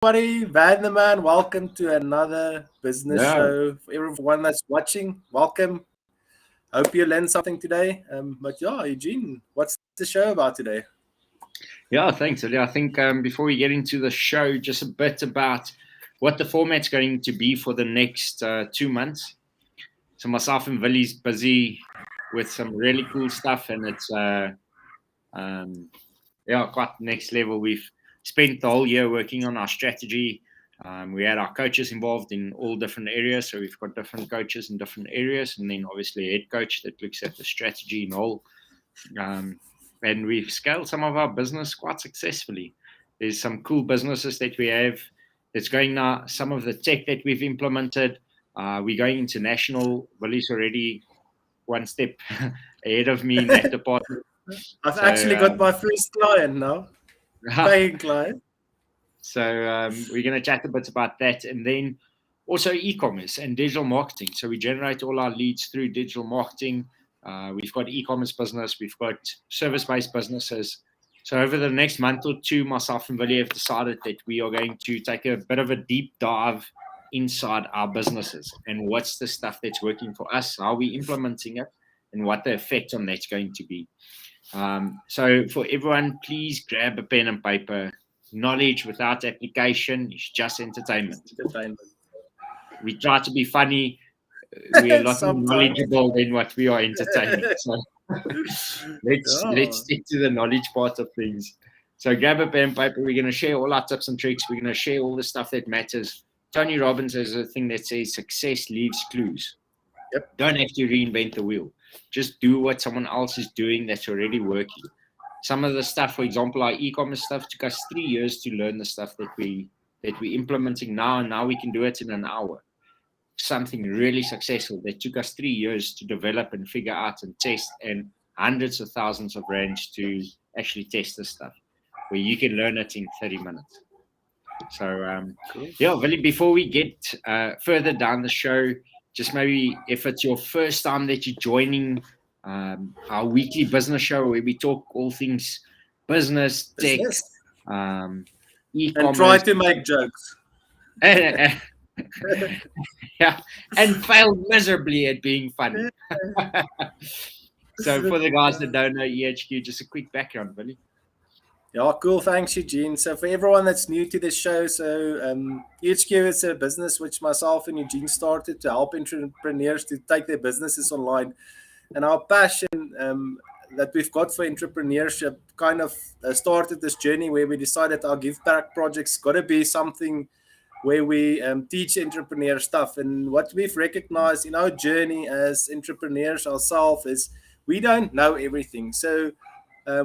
Everybody, Vanderman, welcome to another business Yeah, show. For everyone that's watching, welcome. Hope you learned something today. But yeah, Eugene, what's the show about today? yeah, thanks, Ilya. I think before we get into the show, just a bit about what the format's going to be for the next 2 months. So myself and Willie's busy with some really cool stuff, and it's um, quite next level. We've spent the whole year working on our strategy. We had our coaches involved in all different areas, so we've got different coaches in different areas, and then obviously a head coach that looks at the strategy and all. And we've scaled some of our business quite successfully. There's some cool businesses that we have that's going now. Some of the tech that we've implemented, we're going international. Willie's already one step ahead of me in that department. I've So, actually got my first client now, paying client. so we're going to chat a bit about that, and then also e-commerce and digital marketing. So we generate all our leads through digital marketing. We've got e-commerce business, we've got service-based businesses. So over the next month or two, myself and Willie have decided that we are going to take a bit of a deep dive inside our businesses and what's the stuff that's working for us, how are we implementing it, and what the effect on that's going to be. So for everyone, please grab a pen and paper. Knowledge without application is just entertainment. We try to be funny. We are a lot more Sometimes. knowledgeable than what we are entertaining. So let's stick to the knowledge part of things. So grab a pen and paper. We're going to share all our tips and tricks. We're going to share all the stuff that matters. Tony Robbins has a thing that says success leaves clues. Yep. Don't have to reinvent the wheel. Just do what someone else is doing that's already working. Some of the stuff, for example, our e-commerce stuff took us 3 years to learn the stuff that we're implementing now, and now we can do it in an hour. Something really successful that took us 3 years to develop and figure out and test, and hundreds of thousands of rands to actually test this stuff, where you can learn it in 30 minutes. So, Cool. yeah, Willie, before we get further down the show, just maybe if it's your first time that you're joining our weekly business show where we talk all things business, tech, e-commerce. And try to make jokes. Yeah, and failed miserably at being funny. So for the guys that don't know EHQ, just a quick background, Billy. Yeah, cool. Thanks, Eugene. So for everyone that's new to this show, EHQ is a business which myself and Eugene started to help entrepreneurs to take their businesses online. And our passion that we've got for entrepreneurship kind of started this journey where we decided our give back project's got to be something where we teach entrepreneur stuff. And what we've recognized in our journey as entrepreneurs ourselves is we don't know everything. So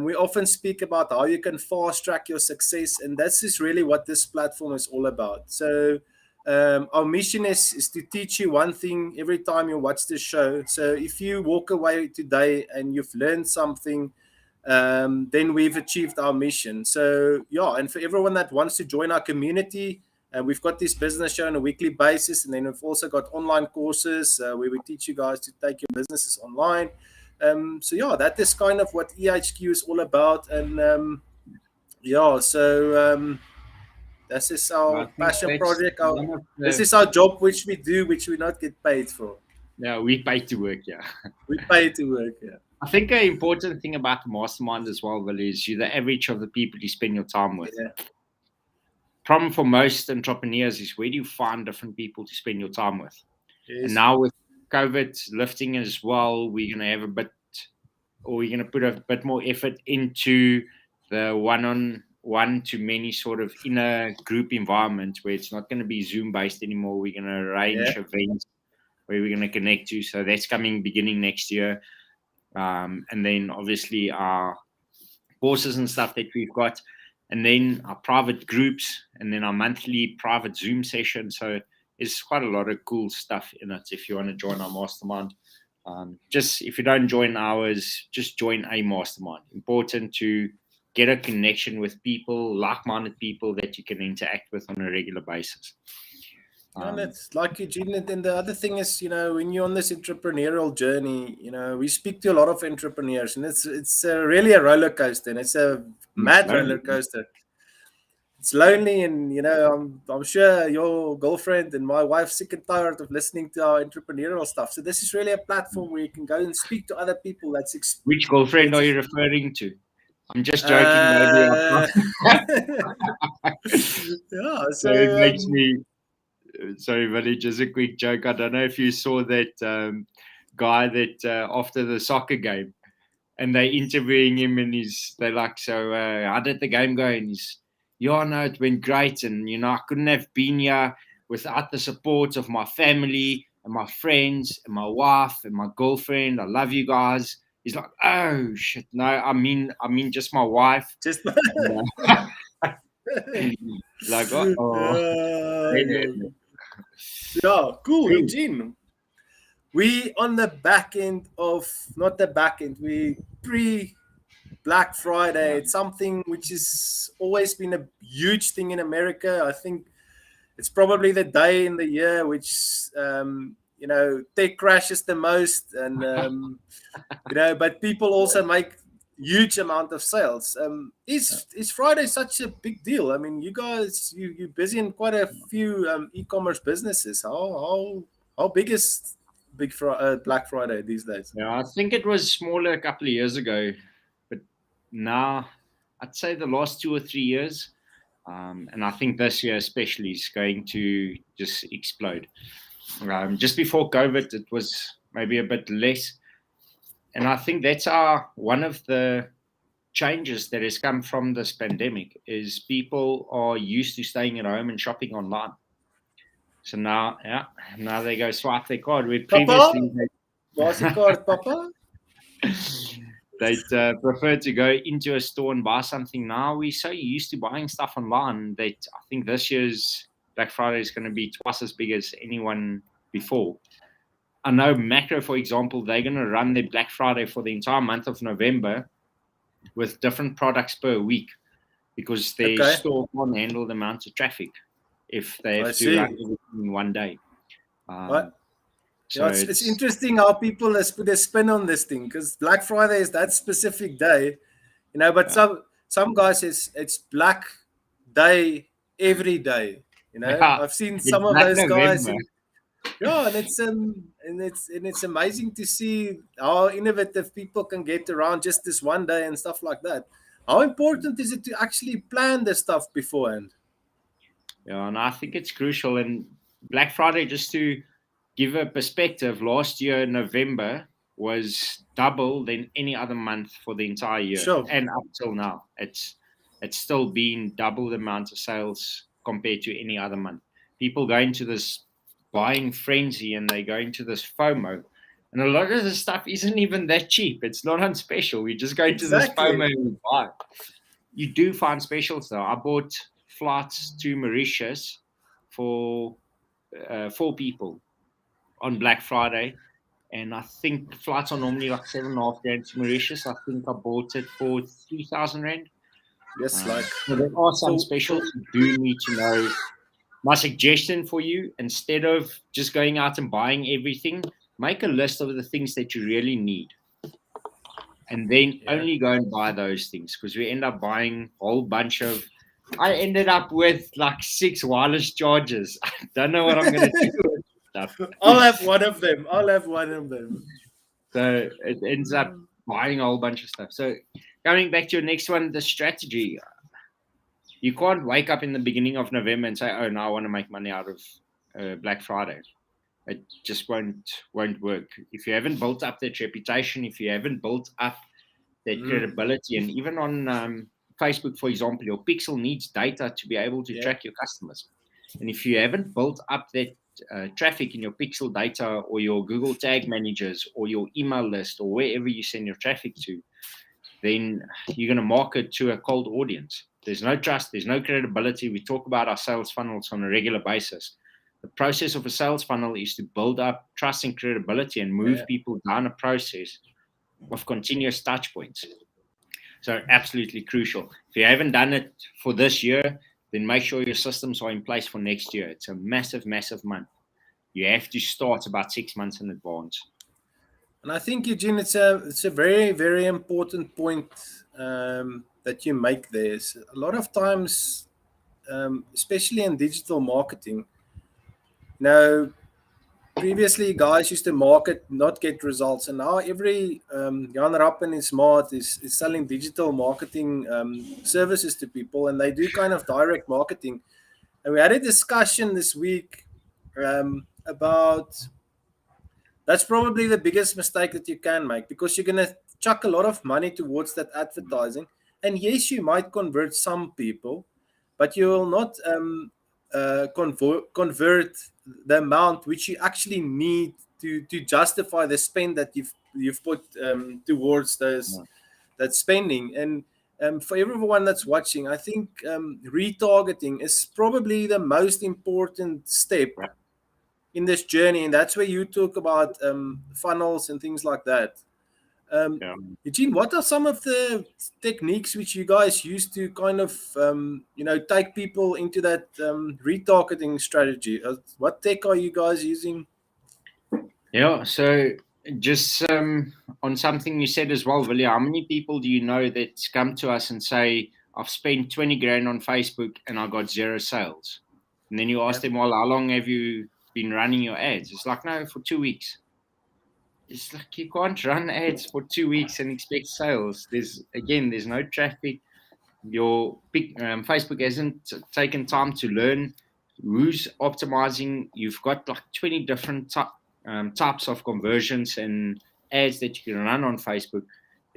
we often speak about how you can fast track your success, and that's just really what this platform is all about. So our mission is to teach you one thing every time you watch this show. So if you walk away today and you've learned something, then we've achieved our mission. So yeah, and for everyone that wants to join our community, we've got this business show on a weekly basis, and then we've also got online courses where we teach you guys to take your businesses online. So yeah, that is kind of what EHQ is all about, and this is our passion project. This is our job, which we do, which we not get paid for. Yeah, we pay to work. Yeah, we pay to work. Yeah. I think an important thing about the mastermind as well, Will, is you're the average of the people you spend your time with. Yeah. Problem for most entrepreneurs is where do you find different people to spend your time with? Yes. And now with COVID lifting as well, we're going to have we're going to put a bit more effort into the one-on-one to many sort of inner group environment where it's not going to be Zoom based anymore. We're going to arrange events where we're going to connect to. So that's coming beginning next year. And then obviously our courses and stuff that we've got, and then our private groups, and then our monthly private Zoom session. So it's quite a lot of cool stuff in it if you want to join our mastermind. Just if you don't join ours, just join a mastermind. Important to get a connection with people, like-minded people that you can interact with on a regular basis. And it's like Eugene. And the other thing is, when you're on this entrepreneurial journey, we speak to a lot of entrepreneurs, and it's really a roller coaster, and it's a mad roller coaster. it's lonely, and I'm sure your girlfriend and my wife's sick and tired of listening to our entrepreneurial stuff. So this is really a platform where you can go and speak to other people. Which girlfriend are It's you referring to? I'm just joking, maybe. uh, yeah. So it So makes me. Sorry, Willie, just a quick joke. I don't know if you saw that guy that after the soccer game, and they interviewing him, and they're like, so how did the game go? And yeah, no, it went great, and I couldn't have been here without the support of my family and my friends and my wife and my girlfriend. I love you guys. He's like, oh shit, no, I mean just my wife. just And, like, oh, yeah, cool, Eugene. We on the back end of not the back end. We pre Black Friday. It's something which has always been a huge thing in America. I think it's probably the day in the year which tech crashes the most, and but people also make huge amount of sales. Is Friday such a big deal? I mean, you guys, you're busy in quite a few e-commerce businesses. How big is Black Friday these days? Yeah, I think it was smaller a couple of years ago, but now I'd say the last 2 or 3 years, and I think this year especially is going to just explode. Just before COVID, it was maybe a bit less, and I think that's one of the changes that has come from this pandemic is people are used to staying at home and shopping online. So now they go swipe their card. Where previously Papa, what's the card, Papa? they'd prefer to go into a store and buy something. Now we're so used to buying stuff online that I think this year's Black Friday is going to be twice as big as anyone before. I know Macro, for example, they're going to run their Black Friday for the entire month of November with different products per week because their store can't handle the amount of traffic if they have to run everything in one day. So it's interesting how people put a spin on this thing because Black Friday is that specific day, but some guys it's Black Day every day. I've seen some of those guys. And it's amazing to see how innovative people can get around just this one day and stuff like that. How important is it to actually plan this stuff beforehand? Yeah, and I think it's crucial. And Black Friday, just to give a perspective, last year November was double than any other month for the entire year, and up till now, it's still been double the amount of sales compared to any other month. People go into this buying frenzy and they go into this FOMO, and a lot of the stuff isn't even that cheap. It's not on special. We just go into this FOMO and buy. You do find specials though. I bought flights to Mauritius for 4 people on Black Friday, and I think flights are normally like $7,500 to Mauritius. I think I bought it for 3,000 rand. Yes, so there are some specials you do need to know. My suggestion for you, instead of just going out and buying everything, make a list of the things that you really need. And then only go and buy those things, because we end up buying a whole bunch of. I ended up with like 6 wireless chargers. I don't know what I'm going to do with stuff. I'll have one of them. So it ends up buying a whole bunch of stuff. So coming back to your next one, the strategy. You can't wake up in the beginning of November and say, oh, no, I want to make money out of Black Friday. It just won't work. If you haven't built up that reputation, if you haven't built up that credibility, and even on Facebook, for example, your pixel needs data to be able to track your customers. And if you haven't built up that traffic in your pixel data or your Google tag managers or your email list or wherever you send your traffic to, then you're going to market to a cold audience. There's no trust. There's no credibility. We talk about our sales funnels on a regular basis. The process of a sales funnel is to build up trust and credibility and move people down a process of continuous touch points. So absolutely crucial. If you haven't done it for this year, then make sure your systems are in place for next year. It's a massive, massive month. You have to start about 6 months in advance. And I think, Eugene, it's a very, very important point that you make there. A lot of times especially in digital marketing. Now, previously, guys used to market, not get results, and now every Jan Rappen is smart is selling digital marketing services to people, and they do kind of direct marketing. And we had a discussion this week about that's probably the biggest mistake that you can make, because you're going to chuck a lot of money towards that advertising. And yes, you might convert some people, but you will not convert the amount which you actually need to justify the spend that you've put towards those that spending. And for everyone that's watching, I think retargeting is probably the most important step in this journey, and that's where you talk about funnels and things like that. Yeah. Eugene, what are some of the techniques which you guys use to kind of take people into that retargeting strategy? What tech are you guys using? Yeah, so just on something you said as well, Willie, how many people do you know that come to us and say, I've spent 20 grand on Facebook and I got 0 sales? And then you ask them, well, how long have you been running your ads? It's like, no, for 2 weeks. It's like you can't run ads for 2 weeks and expect sales. There's no traffic. Your Facebook hasn't taken time to learn who's optimizing. You've got like 20 different types of conversions and ads that you can run on Facebook.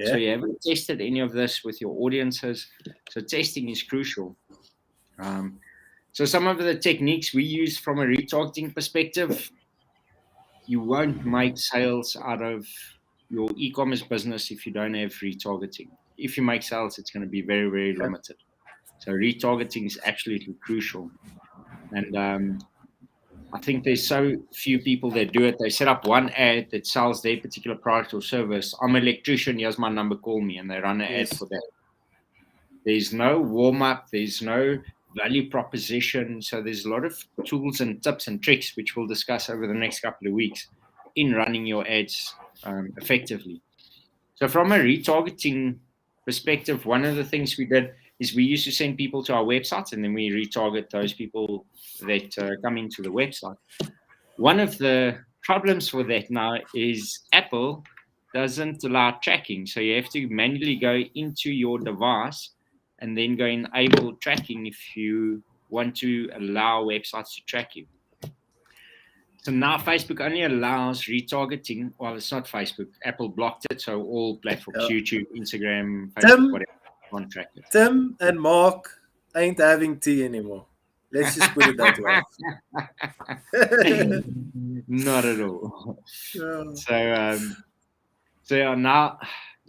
So you haven't tested any of this with your audiences. So testing is crucial. So some of the techniques we use from a retargeting perspective, you won't make sales out of your e-commerce business if you don't have retargeting. If you make sales, it's going to be very, very limited. So retargeting is absolutely crucial. And I think there's so few people that do it. They set up one ad that sells their particular product or service. I'm an electrician, here's my number, call me. And they run an ad for that. There's no warm-up. There's no value proposition. So there's a lot of tools and tips and tricks, which we'll discuss over the next couple of weeks in running your ads effectively. So from a retargeting perspective, one of the things we did is we used to send people to our website, and then we retarget those people that come into the website. One of the problems for that now is Apple doesn't allow tracking. So you have to manually go into your device and then go enable tracking if you want to allow websites to track you. So now Facebook only allows retargeting. Well, it's not Facebook. Apple blocked it. So all platforms, YouTube, Instagram, Facebook, whatever, can't track it. Tim and Mark ain't having tea anymore. Let's just put it that way. Not at all. So now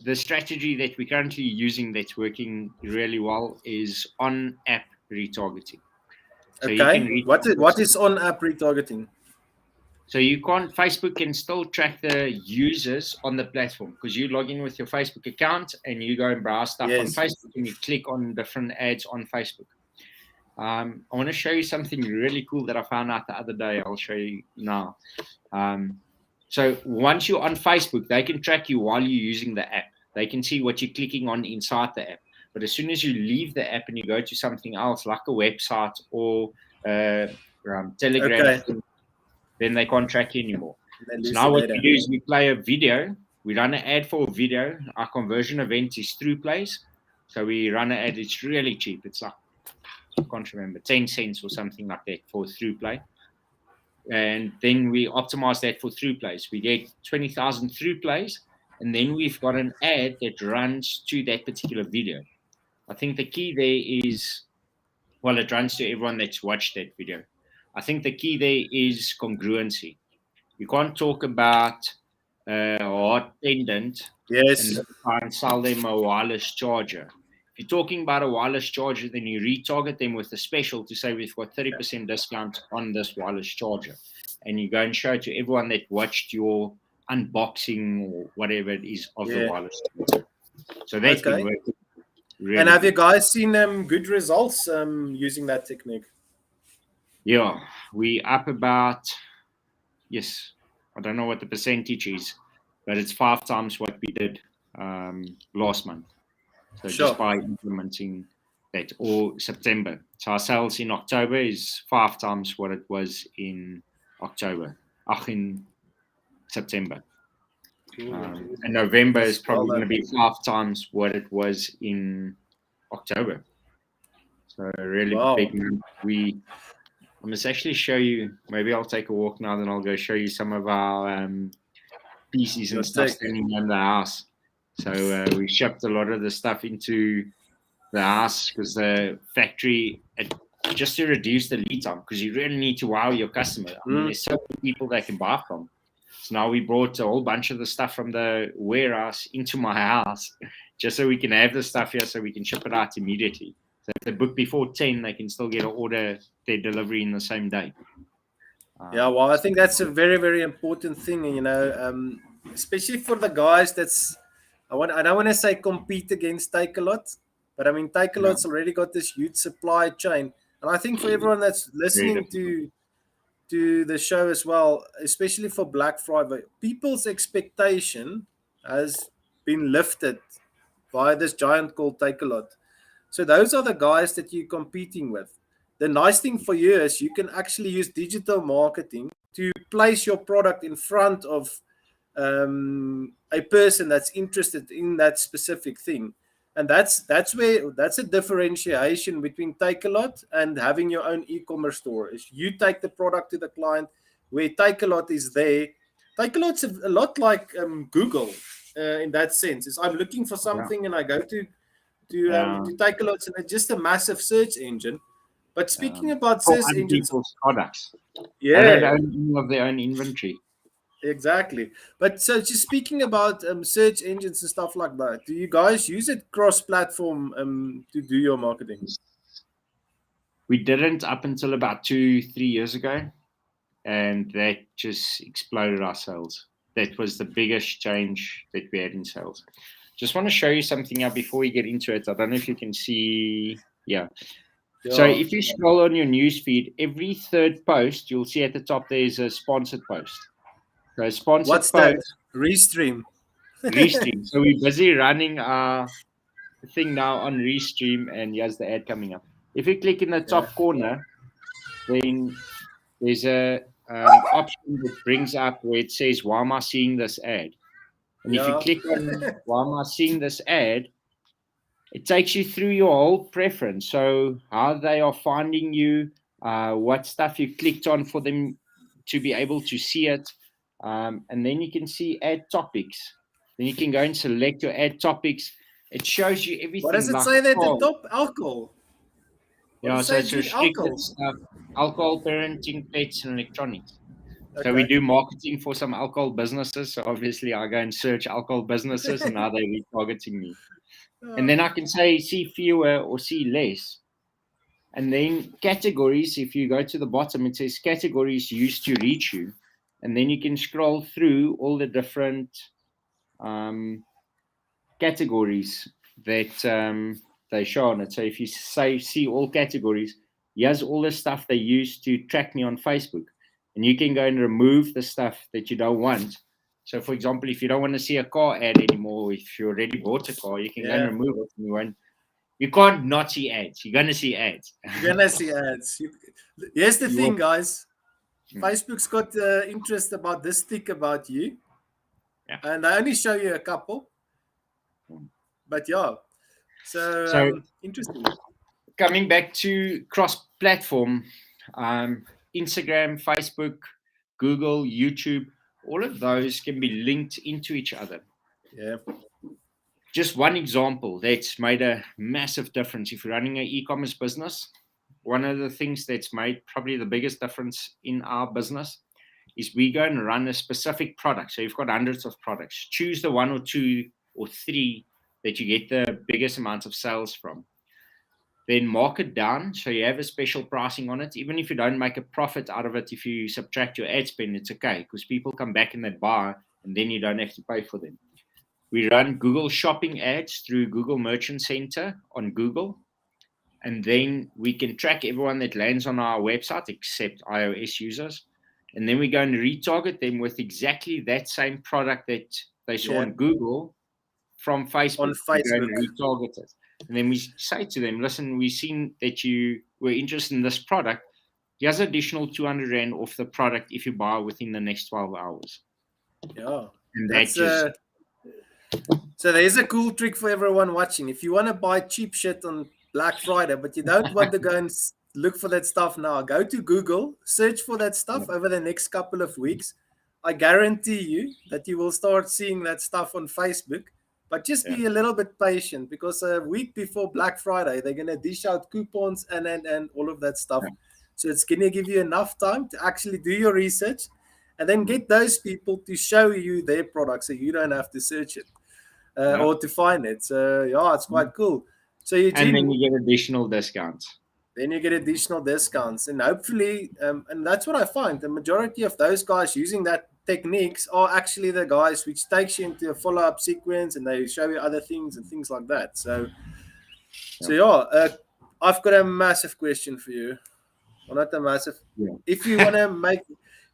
the strategy that we're currently using that's working really well is on-app retargeting. So okay. What is on-app retargeting? So Facebook can still track the users on the platform, because you log in with your Facebook account and you go and browse stuff on Facebook and you click on different ads on Facebook. I want to show you something really cool that I found out the other day. I'll show you now. So once you're on Facebook, they can track you while you're using the app. They can see what you're clicking on inside the app. But as soon as you leave the app and you go to something else, like a website or Telegram, then they can't track you anymore. So now what we do is we play a video. We run an ad for a video. Our conversion event is through plays. So we run an ad. It's really cheap. It's like, I can't remember, 10 cents or something like that for through play. And then we optimize that for through plays. We get 20,000 through plays. And then we've got an ad that runs to that particular video. I think the key there is, well, it runs to everyone that's watched that video. I think the key there is congruency. You can't talk about a heart pendant and try and sell them a wireless charger. If you're talking about a wireless charger, then you retarget them with a special to say we've got 30% discount on this wireless charger. And you go and show it to everyone that watched your unboxing or whatever it is of the wireless charger. So that's been working really And have you guys seen good results using that technique? Yeah, we up about, yes, I don't know what the percentage is, but it's 5 times what we did last month. So just by implementing that, or September. So our sales in October is 5 times what it was in October. In September. And November is Well probably going to done. be 5 times what it was in October. So a really Wow. big month. I must actually show you. Maybe I'll take a walk now, then I'll go show you some of our PCs Your and stuff take. standing in the house. So we shipped a lot of the stuff into the house because the factory, just to reduce the lead time, because you really need to wow your customer. I mean, there's so many people they can buy from. So now we brought a whole bunch of the stuff from the warehouse into my house just so we can have the stuff here so we can ship it out immediately. So if they book before 10, they can still get an order, their delivery in the same day. Yeah, well, I think that's a very, very important thing, especially for the guys I don't want to say compete against Takealot, but I mean, Yeah, Takealot's already got this huge supply chain. And I think for everyone that's very listening difficult. to the show as well, especially for Black Friday, people's expectation has been lifted by this giant called Takealot. So those are the guys that you're competing with. The nice thing for you is you can actually use digital marketing to place your product in front of a person that's interested in that specific thing. And that's a differentiation between Takealot and having your own e-commerce store. Is you take the product to the client, where Takealot is there. Takealot's a lot like Google in that sense. Is I'm looking for Yeah. something and I go to Takealot, and it's just a massive search engine. But speaking about For search other engines, people's products. They don't yeah, own any of their own inventory. exactly. But so just speaking about search engines and stuff like that, do you guys use it cross-platform to do your marketing? We didn't up until about 2-3 years ago, and that just exploded our sales. That was the biggest change that we had in sales. Just want to show you something now before we get into it. I don't know if you can see. Yeah. So Yeah. if you scroll on your newsfeed, every third post, you'll see at the top there's a sponsored post. So a sponsored What's that? post, Restream. Restream. So we're busy running our thing now on Restream, and here's the ad coming up. If you click in the Yeah. top corner, then there's a option that brings up where it says, why am I seeing this ad? And if you Yeah. click on why am I seeing this ad, it takes you through your whole preference. So how they are finding you, what stuff you clicked on for them to be able to see it. And then you can see ad topics. Then you can go and select your ad topics. It shows you What does everything it like say there at the oh, top? Alcohol. What yeah, does it so say, it's Gene? restricted Alcohol. stuff, alcohol, parenting, pets, and electronics. So we Okay. do marketing for some alcohol businesses. So obviously I go and search alcohol businesses and now they're retargeting me. And then I can say see fewer or see less. And then categories, if you go to the bottom, it says categories used to reach you. And then you can scroll through all the different categories that they show on it. So if you say see all categories, here's all the stuff they use to track me on Facebook. And you can go and remove the stuff that you don't want. So for example, if you don't want to see a car ad anymore, if you already bought a car, you can go and Yeah. remove it. And you can't not see ads. You're gonna see ads. You're gonna see ads. Here's the You thing, will. guys. Facebook's got interest about this thick about you, Yeah. and I only show you a couple. But yeah, so So interesting. coming back to cross-platform, Instagram, Facebook, Google, YouTube, all of those can be linked into each other. Yeah. Just one example that's made a massive difference. If you're running an e-commerce business, one of the things that's made probably the biggest difference in our business is we go and run a specific product. So you've got hundreds of products. Choose the one or two or three that you get the biggest amount of sales from. Then mark it down so you have a special pricing on it. Even if you don't make a profit out of it, if you subtract your ad spend, it's okay because people come back and they buy and then you don't have to pay for them. We run Google shopping ads through Google Merchant Center on Google. And then we can track everyone that lands on our website except iOS users. And then we go and retarget them with exactly that same product that they saw Yeah. on Google from On Facebook. We go and Facebook. retarget it. And then we say to them, listen, we've seen that you were interested in this product. Here's additional 200 Rand off the product if you buy within the next 12 hours. Yeah, And that that's just, so there's a cool trick for everyone watching. If you want to buy cheap shit on Black Friday, but you don't want to go and look for that stuff now, go to Google, search for that yeah, stuff over the next couple of weeks. I guarantee you that you will start seeing that stuff on Facebook. But just yeah, be a little bit patient, because a week before Black Friday, they're going to dish out coupons and all of that stuff. yeah. So it's going to give you enough time to actually do your research and then Mm. get those people to show you their product so you don't have to search it Yeah. or to find it. So yeah, it's Mm. quite cool. So And then Eugene, you get additional discounts. then you get additional discounts, and hopefully, and that's what I find. The majority of those guys using that techniques are actually the guys which takes you into a follow-up sequence, and they show you other things and things like that. So Yeah. yeah, I've got a massive question for you. Well, not a massive. If you want Yeah. to make,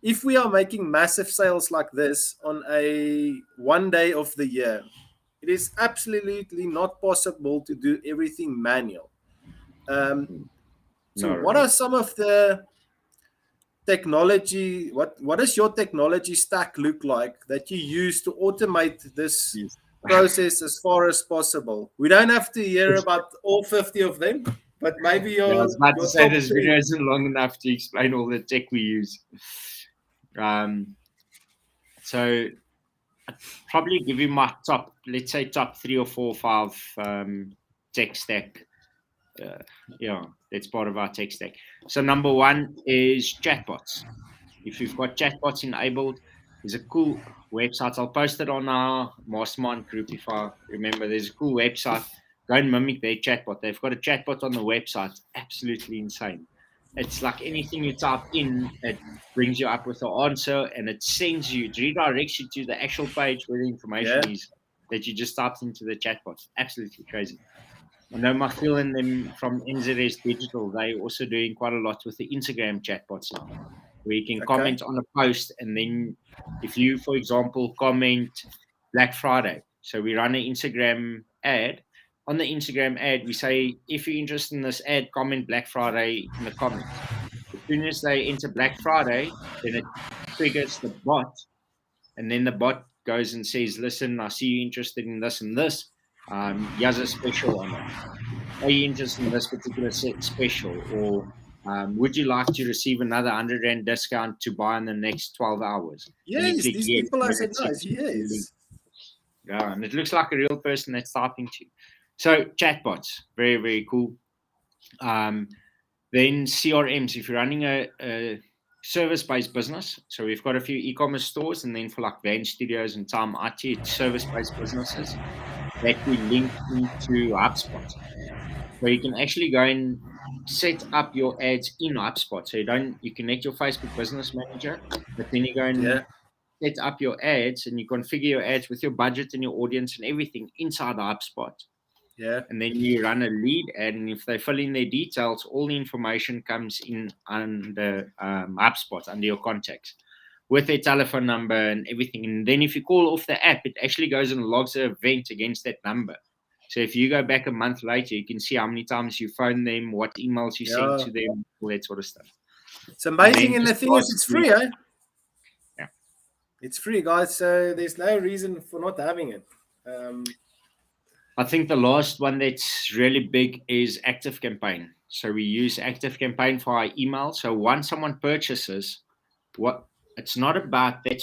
if we are making massive sales like this on a one day of the year, it is absolutely not possible to do everything manual. Um, so, Not what at all. are some of the technology? What does your technology stack look like that you use to automate this Yes. process as far as possible? We don't have to hear about all 50 of them, but maybe Yeah, I was about to your say top this video three. isn't long enough to explain all the tech we use. So I'd probably give you my top, let's say top 3 or 4 or 5 tech stack. Uh, yeah, that's part of our tech stack. So number one is chatbots. If you've got chatbots enabled, there's a cool website. I'll post it on our mastermind group if I remember. There's a cool website. Go and mimic their chatbot. They've got a chatbot on the website. Absolutely insane. It's like anything you type in, it brings you up with the answer, and it sends you, it redirects you to the actual page where the information Yeah, is that you just typed into the chatbot. Absolutely crazy. I know Machil and them from NZS Digital, they're also doing quite a lot with the Instagram chatbots now, where you can okay. comment on a post, and then if you, for example, comment Black Friday, so we run an Instagram ad. On the Instagram ad, we say, if you're interested in this ad, comment Black Friday in the comments. As soon as they enter Black Friday, then it triggers the bot, and then the bot goes and says, listen, I see you interested in this and this. Here's a special on it. Are you interested in this particular special, or would you like to receive another 100 Rand discount to buy in the next 12 hours? And you Yes, click these yes, people and are then so it nice. sends you to the link. Yes. Yeah, and it looks like a real person that's typing to you. So chatbots, very, very cool. Then CRMs, if you're running a service-based business, so we've got a few e-commerce stores, and then for like Van Studios and Time IT, it's service-based businesses that we link into HubSpot. So you can actually go and set up your ads in HubSpot. So you connect your Facebook Business Manager, but then you go and Yeah, set up your ads, and you configure your ads with your budget and your audience and everything inside the HubSpot. yeah, And then you run a lead ad, and if they fill in their details, all the information comes in under HubSpot, under your contacts, with their telephone number and everything. And then if you call off the app, it actually goes and logs an event against that number. So if you go back a month later, you can see how many times you phoned them, what emails you sent yeah. to them, all that sort of stuff. It's And amazing, then and the just thing is, it's lastly, free, eh? yeah, It's free, guys. So there's no reason for not having it. Um, I think the last one that's really big is Active Campaign. So we use Active Campaign for our email. So once someone purchases, what it's not about that.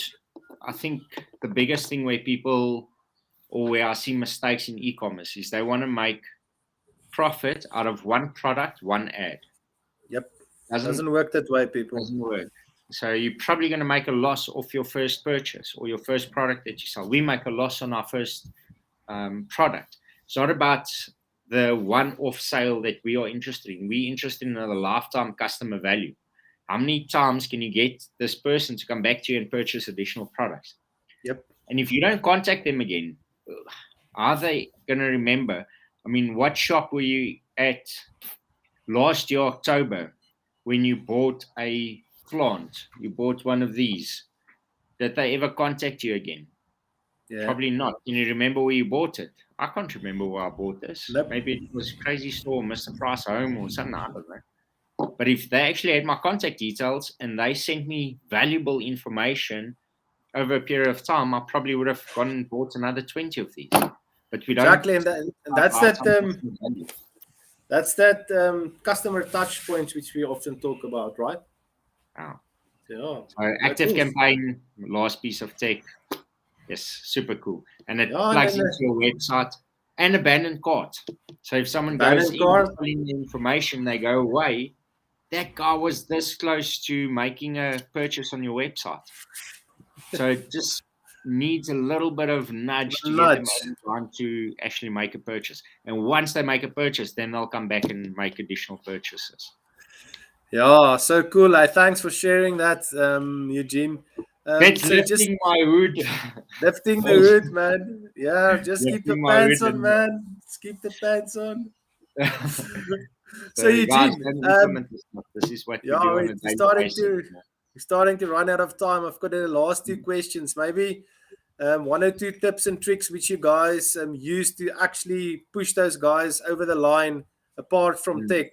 I think the biggest thing where people, or where I see mistakes in e-commerce, is they want to make profit out of one product, one ad. yep, Doesn't doesn't work that way, people. doesn't work. So you're probably going to make a loss off your first purchase or your first product that you sell. We make a loss on our first product. It's not about the one-off sale that we are interested in. We're interested in the lifetime customer value. How many times can you get this person to come back to you and purchase additional products? Yep. And if you don't contact them again, are they going to remember? I mean, what shop were you at last year, October, when you bought a plant? You bought one of these. Did they ever contact you again? Yeah. Probably not. Can you remember where you bought it? I can't remember where I bought this. Nope. Maybe it was Crazy Store, Mr. Price Home, or something. I don't know. But if they actually had my contact details and they sent me valuable information over a period of time, I probably would have gone and bought another 20 of these. But we don't. Exactly, and that's that customer touch points which we often talk about, right? Wow. Yeah. So active campaign, last piece of tech. Yes, super cool. And it plugs into your website and abandoned cart. So if someone goes in, filling the information, they go away. That guy was this close to making a purchase on your website. So it just needs a little bit of nudge to get them on to actually make a purchase. And once they make a purchase, then they'll come back and make additional purchases. Yeah, so cool. Thanks for sharing that, Eugene. That's lifting my hood. Lifting the hood, man. Yeah, just keep the pants on, man. Just keep the pants on. So Eugene, this is what we do on a daily basis. We're starting to run out of time. I've got the last two questions. Maybe one or two tips and tricks which you guys use to actually push those guys over the line apart from tech.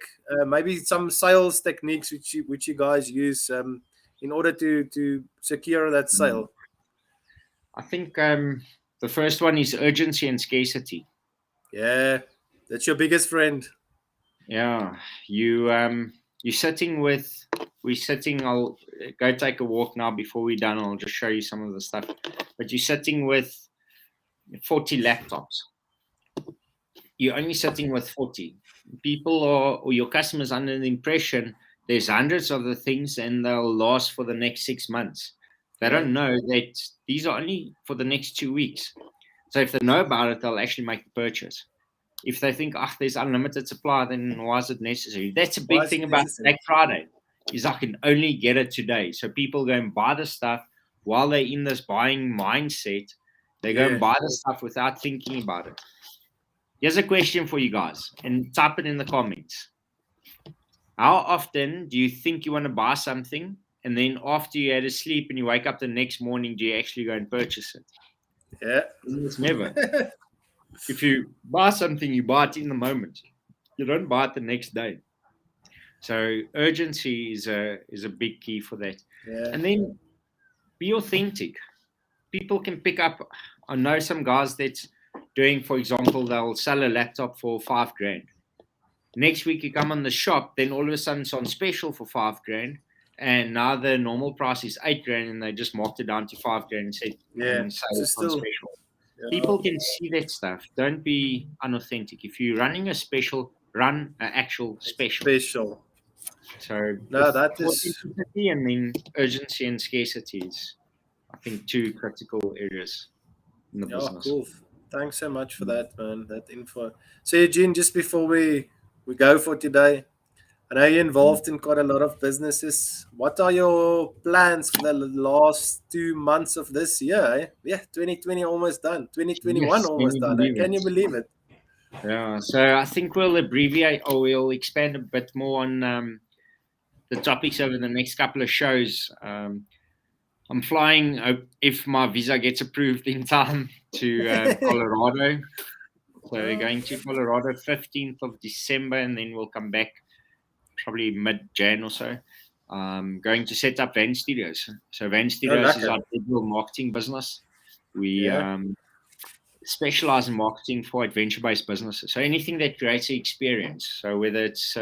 Maybe some sales techniques which you guys use in order to secure that sale. I think the first one is urgency and scarcity. Yeah, that's your biggest friend. Yeah, you're sitting with. We're sitting. I'll go take a walk now before we're done. I'll just show you some of the stuff. But you're sitting with 40 laptops. You're only sitting with 40 people, or your customers under the impression there's hundreds of the things and they'll last for the next 6 months. They don't know that these are only for the next 2 weeks. So if they know about it, they'll actually make the purchase. If they think, there's unlimited supply, then why is it necessary? That's a big thing about Black Friday, is I can only get it today. So people go and buy the stuff while they're in this buying mindset. They go and buy the stuff without thinking about it. Here's a question for you guys, and type it in the comments. How often do you think you want to buy something, and then after you had a sleep and you wake up the next morning, do you actually go and purchase it? Yeah. It's never. If you buy something, you buy it in the moment. You don't buy it the next day. So urgency is a big key for that. Yeah. And then be authentic. People can pick up. I know some guys that's doing, for example, they'll sell a laptop for $5,000. Next week you come on the shop, then all of a sudden it's on special for $5,000, and now the normal price is $8,000, and they just marked it down to $5,000 and said, it's on special. People can see that stuff. Don't be unauthentic. If you're running a special, run an actual special. So that is, and then urgency and scarcity is, I think, two critical areas in the business. Cool. Thanks so much for that, man. That info. So Eugene, just before we go for today, I know you're involved in quite a lot of businesses. What are your plans for the last 2 months of this year? Yeah, 2020 almost done. 2021 almost done. Can you believe it? Yeah, so I think we'll abbreviate, or we'll expand a bit more on the topics over the next couple of shows. I'm flying, if my visa gets approved in time, to Colorado. So we're going to Colorado 15th of December, and then we'll come back probably mid-Jan or so. Going to set up Van Studios. So Van Studios is our digital marketing business. We specialize in marketing for adventure-based businesses. So anything that creates an experience. So whether it's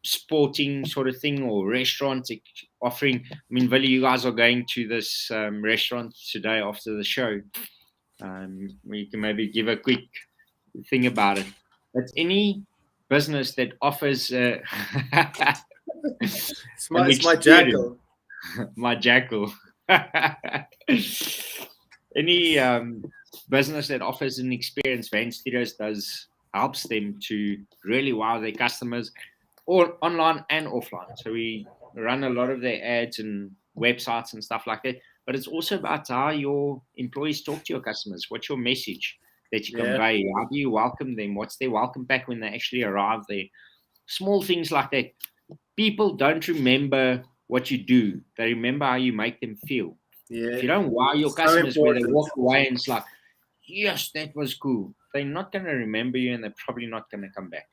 sporting sort of thing or restaurant offering. I mean, Willie, you guys are going to this restaurant today after the show. We can maybe give a quick thing about it. It's any business that offers it's my jackal. My jackal. Any business that offers an experience, Van Studios helps them to really wow their customers, or online and offline. So we run a lot of their ads and websites and stuff like that. But it's also about how your employees talk to your customers. What's your message that you convey? How do you welcome them? What's their welcome back when they actually arrive there? Small things like that. People don't remember what you do. They remember how you make them feel. If Yeah. you don't wow your So customers where they important. walk away and it's like, yes, that was cool, they're not going to remember you and they're probably not going to come back.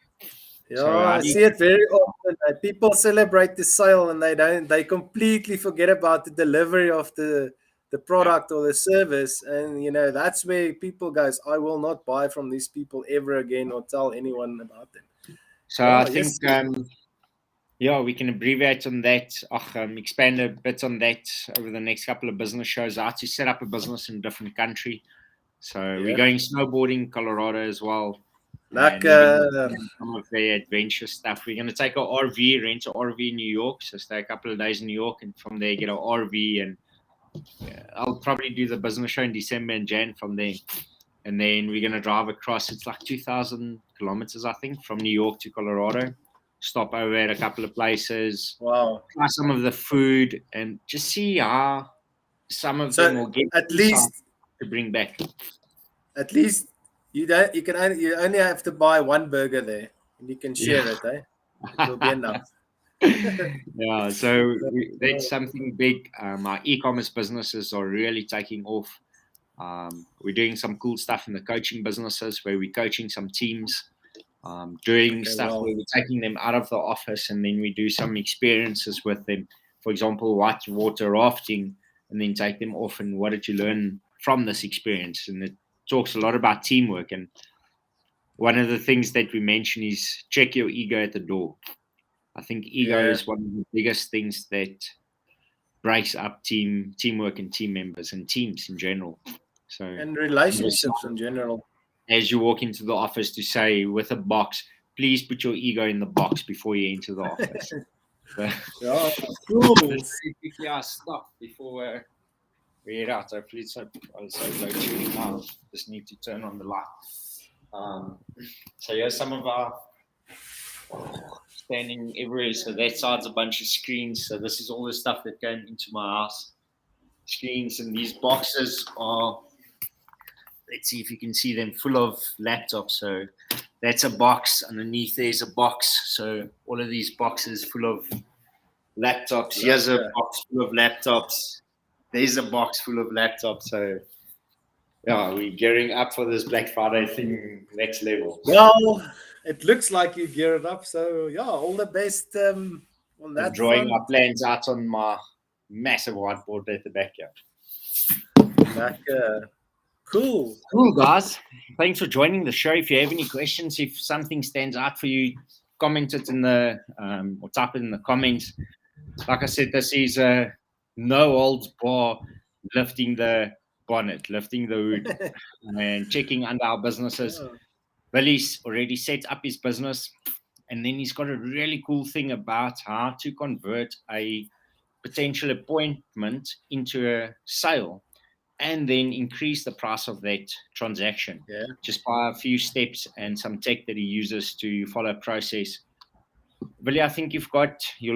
Yeah, So how I do you? see it very often. People celebrate the sale and they completely forget about the delivery of the Yeah. product or the service. And that's where people goes, I will not buy from these people ever again or tell anyone about them. So I Yeah, think yes. yeah, we can abbreviate on that, expand a bit on that over the next couple of business shows. How to set up a business in a different country. So we're Yeah. going snowboarding Colorado as well. And we're going to Lekker. do some of the adventure stuff. We're going to take our RV, rent an RV in New York. So stay a couple of days in New York and from there get an RV. And I'll probably do the business show in December and Jan from there. And then we're going to drive across. It's like 2,000 kilometers, I think, from New York to Colorado. Stop over at a couple of places, Wow. try some of the food, and just see how some of them So will get at insight least to bring back. at least you only have to buy one burger there and you can share Yeah. it, eh? It will be enough. Yeah, so that's something big. Our e-commerce businesses are really taking off. We're doing some cool stuff in the coaching businesses where we're coaching some teams, doing Okay, stuff well. where we're taking them out of the office and then we do some experiences with them. For example, whitewater rafting, and then take them off and what did you learn from this experience? And it talks a lot about teamwork. And one of the things that we mention is check your ego at the door. I think ego Yeah. is one of the biggest things that breaks up teamwork and team members and teams in general. So And relationships in general. as you walk into the office to say with a box, please put your ego in the box before you enter the office. So, Yeah, cool. quickly, I stop before we head out. Hopefully, it's so low tuning now. Just need to turn on the light. So here's some of our standing everywhere. So that side's a bunch of screens. So this is all the stuff that going into my house. Screens and these boxes are, let's see if you can see them, full of laptops. So that's a box. Underneath there's a box. So all of these boxes full of laptops. Here's a box full of laptops. There's a box full of laptops. So yeah, we're gearing up for this Black Friday thing next level. Well, it looks like you geared up. So yeah, all the best on I'm that drawing front. our plans out on my massive whiteboard at the backyard. Like, cool. Cool, guys. Thanks for joining the show. If you have any questions, if something stands out for you, comment it in the or type it in the comments. Like I said, this is a no holds bar, lifting the bonnet, lifting the hood, and checking under our businesses. Yeah. Willie's already set up his business, and then he's got a really cool thing about how to convert a potential appointment into a sale and then increase the price of that transaction Yeah. just by a few steps and some tech that he uses to follow a process. Willie, I think you've got your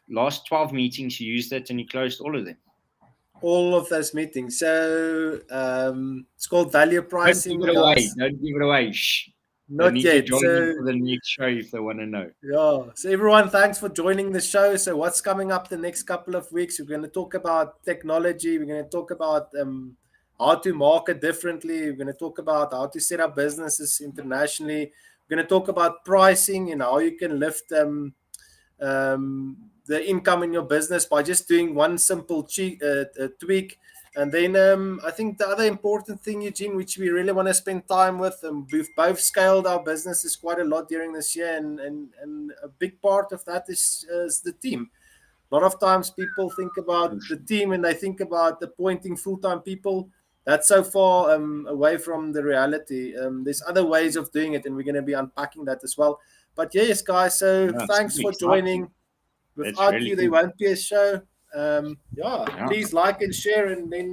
last 12 meetings, you used it and you closed all of them. All of those meetings. So it's called value Don't give pricing, it away. guys. Don't give it away. Shh. They Not need to yet. join in So for the next show if they want to know. yeah. So everyone, thanks for joining the show. So what's coming up the next couple of weeks? We're going to talk about technology. We're going to talk about how to market differently. We're going to talk about how to set up businesses internationally. We're going to talk about pricing and how you can lift the income in your business by just doing one simple tweak. And then I think the other important thing, Eugene, which we really want to spend time with, we've both scaled our businesses quite a lot during this year, and a big part of that is the team. A lot of times people think about the team and they think about appointing full-time people. That's so far away from the reality. There's other ways of doing it, and we're going to be unpacking that as well. But yes, guys, so Yeah, thanks for exciting. joining. That's Without really you, there cool. won't be a show. Yeah. Please like and share, and then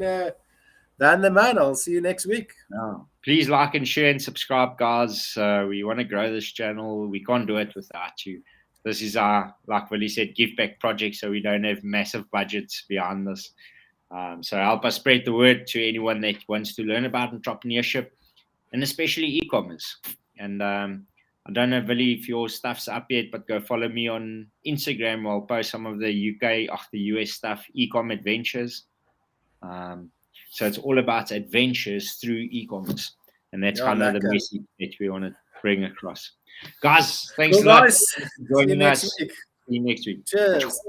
Dan the man. I'll see you next week. Yeah. Please like and share and subscribe, guys. We want to grow this channel. We can't do it without you. This is our, like Willie said, give back project, so we don't have massive budgets behind this. So help us spread the word to anyone that wants to learn about entrepreneurship and especially e-commerce. And I don't know, Willie, if your stuff's up yet, but go follow me on Instagram. I'll post some of the UK, the US stuff, e-com adventures. So it's all about adventures through e-commerce, and that's kind of the lekker. message that we want to bring across. Guys, thanks Cool, a lot guys. for See you joining next us. week. See you next week. Cheers.